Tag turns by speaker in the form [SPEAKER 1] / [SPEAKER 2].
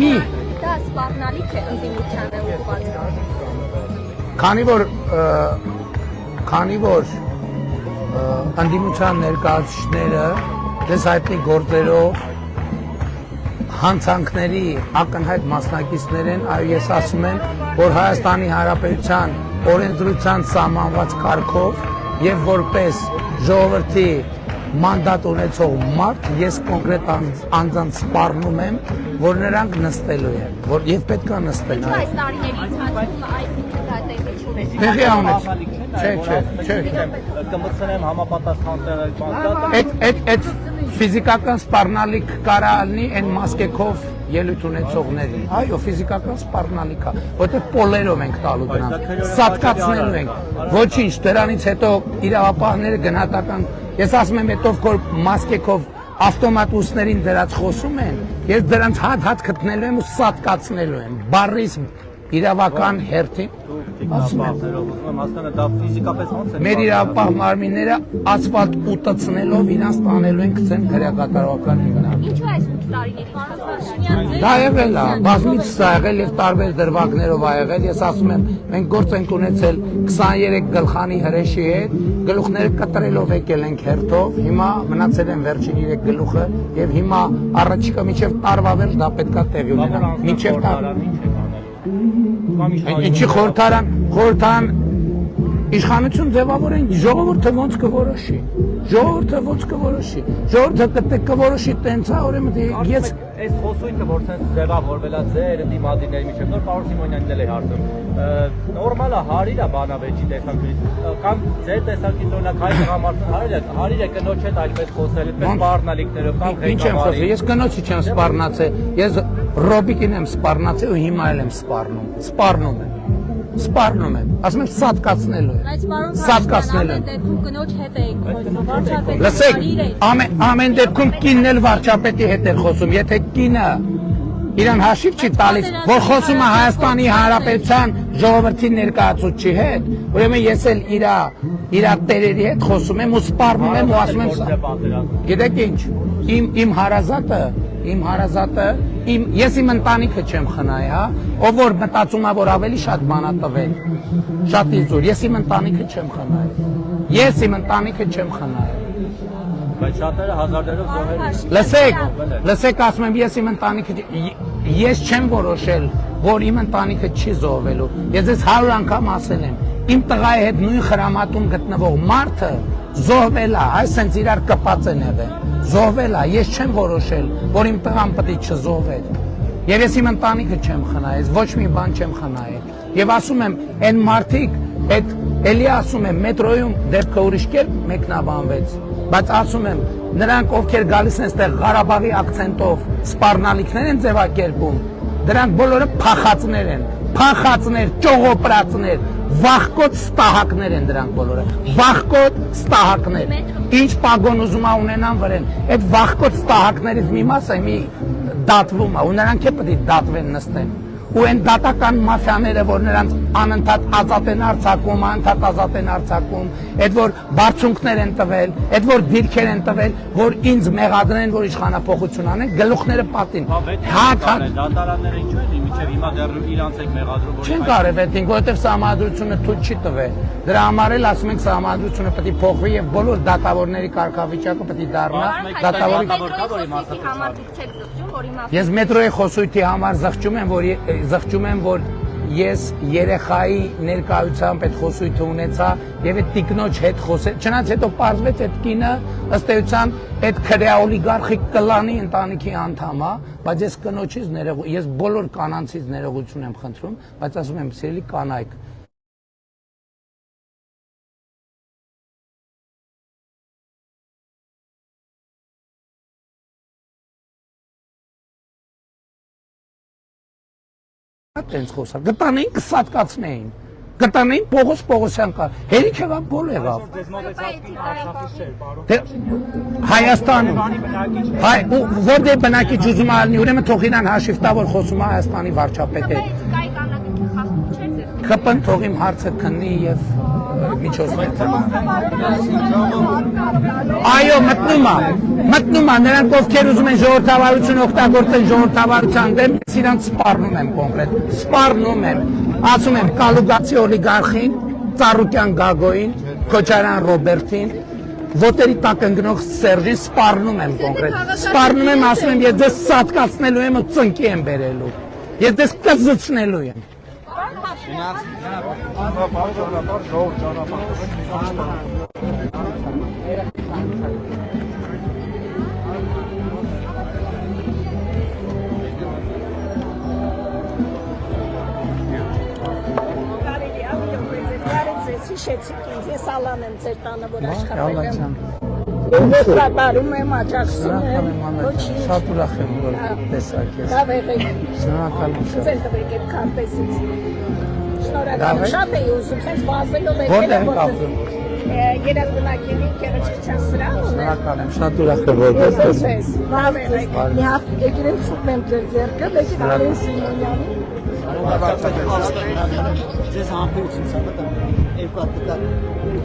[SPEAKER 1] մի
[SPEAKER 2] դա սպառնալիք է ընդդիմությանը ուղղված։
[SPEAKER 1] Քանի որ ընդդիմության ներկայացուցիչները դες հայտնի գործերով հանցանքների ակնհայտ մասնակիցներ են, այո ես ասում եմ, որ Հայաստանի Հանրապետության օրենսդրության սահմանված կարգով եւ որպես ժողովրդի մանդատ ունեցող մարդ ես կոնկրետ անձանց սպառնում եմ, որ նրանք նստելու են, որ եւ պետք է նստեն։
[SPEAKER 2] Այս տարիների ընթացքում այդ տեղի չունես։
[SPEAKER 1] Տեղի ունեց։ Չէ։
[SPEAKER 3] Կմտցնեմ համապատասխան տեղը։
[SPEAKER 1] Այդ ֆիզիկական սպառնալիք կարա լինի այն մասկեքով ելույթ ունեցողների։ Այո, ֆիզիկական սպառնալիք է, որտեղ պոլերով ենք տալու դրանք, սատկացնելու ենք։ Ոչինչ, դրանից հետո իրավապահները գնահատական, ես ասում եմ, հետո որ մասկեքով ավտոմատ ուսներին դրած խոսում են, ես դրանց հատ գտնելու եմ ու սատկացնելու եմ։ Բառից իրավական հերթին ասում եմ,
[SPEAKER 3] դա ֆիզիկապես ոնց է։
[SPEAKER 1] մեր իրավապահ մարմինները ասֆալտ ուտացնելով իրանց տանելու են գցեն քրեակատարողական հիմնարկ։
[SPEAKER 2] Ինչու այս 8 տարիների ընթացքում
[SPEAKER 1] Դա եղել է, բազմից սա եղել եւ տարբեր դրվագներով ա եղել։ Ես ասում եմ, մենք գործ ենք ունեցել 23 գլխանի հրեշի հետ, գլուխները կտրելով եկել ենք հերթով, հիմա մնացել են վերջին 3 գլուխը եւ հիմա առաջիկա մինչեւ տարվա վերջ դա պետքա տեղի ունենա։ Մինչեւ Ինչի խորհրդարան իշխանություն ձևավորեն, ժողովուրդը ոնց կորոշի։ Ժողովուրդը կորոշի տենց է, ուրեմն ես
[SPEAKER 3] այս խոսույթը որ ցենց ձևավորվել է ձեր դիմադիների միջև նոր պարոն Սիմոնյանն էլ է հարցում։ Նորմալ է հարիր է բանավեճի տեսանկյունից կամ ձեր տեսանկյունից օրինակ հայ տղամարդուն հարիր է կնոջ հետ այդպես խոսել, այդպես սպառնալիքներով կամ
[SPEAKER 1] Ինչ եմ խոսել, ես կնոջի չեմ սպառնացել, ես Ռոբիկին եմ սպառնացել ու հիմա էլ եմ սպառնում եմ, ասում եմ սատկացնելու եմ, սատկացնելու եմ։
[SPEAKER 2] դեպքում կնոջ հետ էիք խոսում, վարչապետի
[SPEAKER 1] Լսեք, ամեն դեպքում կինն էլ վարչապետի հետ էր խոսում, եթե կինը իրան հաշիվ չի տալիս, որ խոսում է Հայաստանի Հանրապետության ժողովրդի ներկայացուցչի հետ, ուրեմն ես էլ իր տերերի հետ խոսում եմ ու սպառնում եմ ու ասում եմ գիտեք ինչ, իմ հարազատը ես իմ ընտանիքը չեմ խնայ, հա, ով որ մտածում է որ ավելի շատ բան է տվել, շատ իզուր, ես իմ ընտանիքը չեմ խնայ։
[SPEAKER 3] Բայց շատերը հազարներով զոհեր են։
[SPEAKER 1] Լսեք, ասում եմ, ես իմ ընտանիքը ես չեմ որոշել, որ իմ ընտանիքը չի զոհվելու։ Ես ես 100 անգամ ասել եմ, իմ տղայի հետ նույն խրամատում գտնվող մարդը զոհվել է, այսինքն իրար կպած են եղել։ Զոհվել է, ես չեմ որոշել, որ իմ տղան պետք է չզոհվեր։ Եվ ես իմ ընտանիքը չեմ խնայել, ոչ մի բան չեմ խնայել։ Եվ ասում եմ, այն մարդիկ, էլի ասում եմ, մետրոյում դեպքը ուրիշ կերպ մեկնաբանվեց, բայց ասում եմ, նրանք ովքեր գալիս են այստեղ Ղարաբաղի ակցենտով սպառնալիքներ են ձևակերպում, դրանք բոլորը փախածներ են, ճողոպրածներ, վախկոտ ստահակներ են դրանք բոլորը, վախկոտ ստահակներ, ինչ պագոն ուզում ունենան վրեն, այդ վախկոտ ստահակներից մի մասը մի դատվում է, ու նրանք է պետք է դատվեն նստեն, ու այն դատական մաֆիաները, որ նրանց անընդհատ ազատ են արձակում, այդ որ բարձունքներ են տվել, այդ որ դիրքեր են տվել, որ ինձ մեղադրեն, որ իշխանափոխություն անեն, գլուխները պատին։
[SPEAKER 3] Դատարանները ինչու են մինչև հիմա դեռ իրանց եք մեղադրում, որ
[SPEAKER 1] Չեն կարև այդին, որովհետև սահմանադրությունը թույլ չի տվել։ Դրա համար էլ ասում ենք սահմանադրությունը պետք է փոխվի եւ բոլոր դատավորների կարգավիճակը պետք է դառնա դատավորի։ Ես մետրոյի խոսույթի համար զղջում եմ, որ ես երեխայի ներկայությամբ այդ խոսույթը ունեցա եւ այդ տիկնոջ հետ խոսել, չնայած հետո պարզվեց այդ կինը ըստ էության այդ քրեա օլիգարխիկ կլանի ընտանիքի անդամ է, բայց ես կնոջից ես բոլոր կանանցից ներողություն եմ խնդրում, բայց ասում եմ, սիրելի կանայք, Տենց խոսալ, գտանեին կսատկացնեին, գտանեին Պողոսյան կար, հերիք եղավ, գոլ եղավ։ Հայաստանում, որտեղ բնակիչ ուզում է լինի, ուրեմն թող իրան հաշիվ տա, որ խոսում է Հայաստանի վարչապետ հետ։ ԽՊ-ն թող իմ հարցը քննի եւ միջոցներ այո մտնում է նրանք ովքեր ուզում են ժողովրդավարություն օգտագործեն ժողովրդավարության դեմ ես իրանց սպառնում եմ կոնկրետ սպառնում եմ ասում եմ Կալուգացի օլիգարխին Ծառուկյան Գագոին Քոչարյան Ռոբերտին ոտերի տակ ընկնող Սերժին սպառնում եմ կոնկրետ սպառնում եմ ասում եմ ես դες սատկացնելու եմ ու ծնկի եմ բերելու ես դες կզծնելու եմ
[SPEAKER 4] Հիշեցիք ինձ, ես Ալան եմ ձեր տանը, որ աշխատել եմ։ Ես բարում եմ, աջակցում եմ, ոչինչ։
[SPEAKER 1] Շատ ուրախ եմ, որ տեսակ ես։
[SPEAKER 4] Լավ եղեք։
[SPEAKER 1] Շնորհակալ եմ շատ։
[SPEAKER 4] Ձեր տվեք այդ քարտեզից։ Շնորհակալ եմ, շատ էի ուզում, sense բազելով
[SPEAKER 1] Որտե՞ղ եք ապրում։
[SPEAKER 4] Երազբնակելի գեղեցկության սրահ ունեմ։
[SPEAKER 1] Շնորհակալ եմ, շատ ուրախ եմ, որ տեսակ։
[SPEAKER 4] Լավ եղեք։ Մի հատ եկել եմ շուտ եմ ձեր ձեռքը, եկել Ալեն Սիմոնյանի։
[SPEAKER 5] Ձեզ համբերություն սա մտա երկու հատ